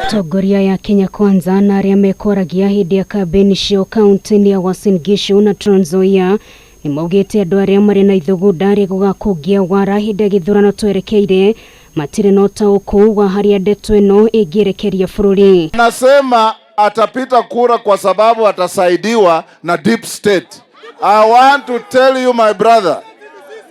Atongoria ya Kenya Kwanza na aria mekoragia hindi ya kambeni cio kaunti-ini ya Uasin Gishu na Trans Nzoia ni maugite andu aria mari na ithugunda ria gugakungia wara hindi ya githurano twerekeire matire na utauku wa haria ndeto ino ingirekeria bururi. Nasema atapita kura kwa sababu atasaidiwa na deep state. I want to tell you my brother,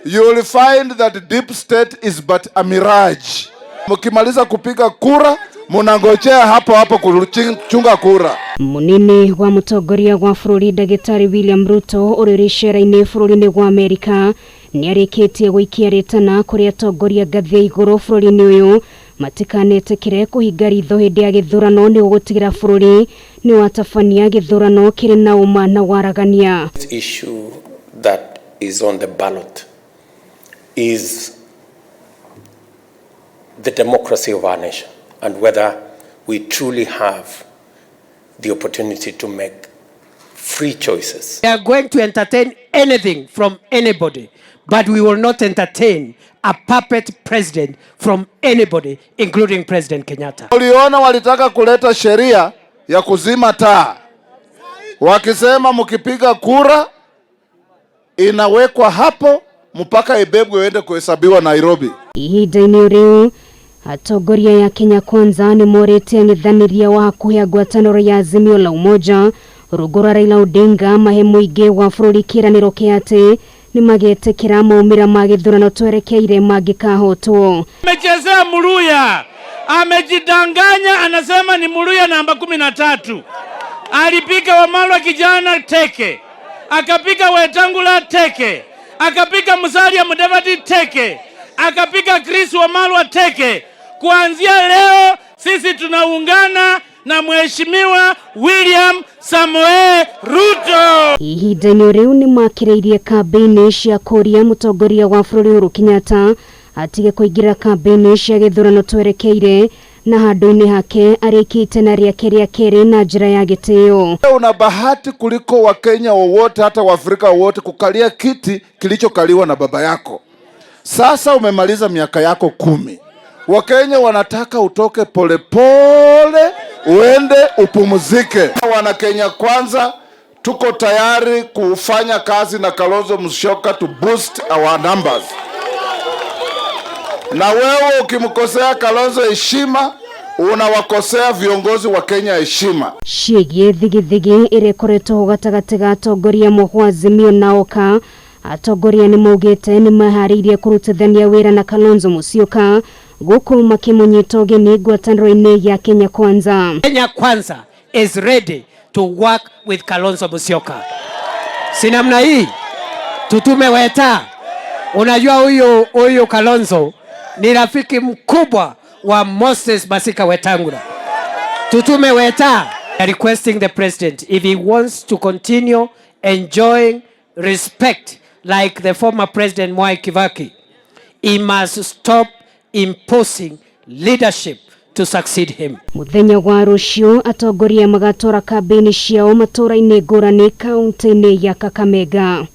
you will find that deep state is but a mirage. Mkimaliza kupiga kura munangojea hapo kuchunga kura. Munini wa mutongoria wa bururi ndagitari William Ruto uriri cera-ini bururi-ini wa Amerika ni arikitie guikia ritana kuri atongoria ngathi ya iguru bururi-ini uyu matikanetekire kuhinga ritho hindi ya githurano ni gutigira bururi ni watabania githurano kiri na uma na waragania. This issue that is on the ballot is the democracy of our nation and whether we truly have the opportunity to make free choices. We are going to entertain anything from anybody, but we will not entertain a puppet president from anybody, including President Kenyatta. Uliona walitaka kuleta sheria ya kuzima taa, wakisema mkipiga kura inawekwa hapo mpaka ibebwe iende kuhesabiwa Nairobi. Ihinda-ini riu Atongoria ya Kenya Kwanza ni morete ng'ithaniria wa hakuhia ngwataniro ya Azimio la Umoja rugora Raila Odinga mahe muingi wa bururi kiraniro kiate ni magetekera maumira ma githurano twerekeire mangikahotwo. Amechezea Muluya, amejidanganya, anasema ni Muluya namba 13. Alipika Wamalwa kijana teke, akapika Wetangula teke, akapika Musalia Mudavadi teke, akapika Chris Wamalwa teke. Kuanzia leo sisi tunaungana na Mheshimiwa William Ruto. Ihinda-ini riu ni makireirie kambeni cia kuria mutongoria wa bururi Uhuru Kenyatta atige kuingira kambeni cia githurano twerekeire na handu-ini hake arikite na riake ria keri na njira ya gitio. Una bahati kuliko Wakenya wowote hata Waafrika wowote kukalia kiti kilichokaliwa na baba yako. Sasa umemaliza miaka yako 10. Wakenya wanataka utoke polepole uende upumzike. Wana Kenya Kwanza tuko tayari kufanya kazi na Kalonzo Musyoka to boost our numbers. Na wewe ukimkosea Kalonzo heshima, unawakosea viongozi wa Kenya heshima. Ciĩgiĩ thigithigi ĩrĩa ĩkoretwo gatagatĩ ga atongoria mwahu Azimio na Oka, atongoria ni maugite ni mahariirie kurutithania wira na Kalonzo Musyoka guku makimunyita ũgeni ngwatanĩro-inĩ ya Kenya Kwanza. Kenya Kwanza is ready to work with Kalonzo Musyoka. Si namna hii tutume weta. Unajua huyu Kalonzo ni rafiki mkubwa wa Moses Masika Wetangula. Tutume weta. Requesting the president, if he wants to continue enjoying respect like the former president Mwai Kibaki, he must stop imposing leadership to succeed him. Muthenya wa rucio atongoria magatora kambeni ciao matura-ini ngũrani kaunti-ini ya Kakamega.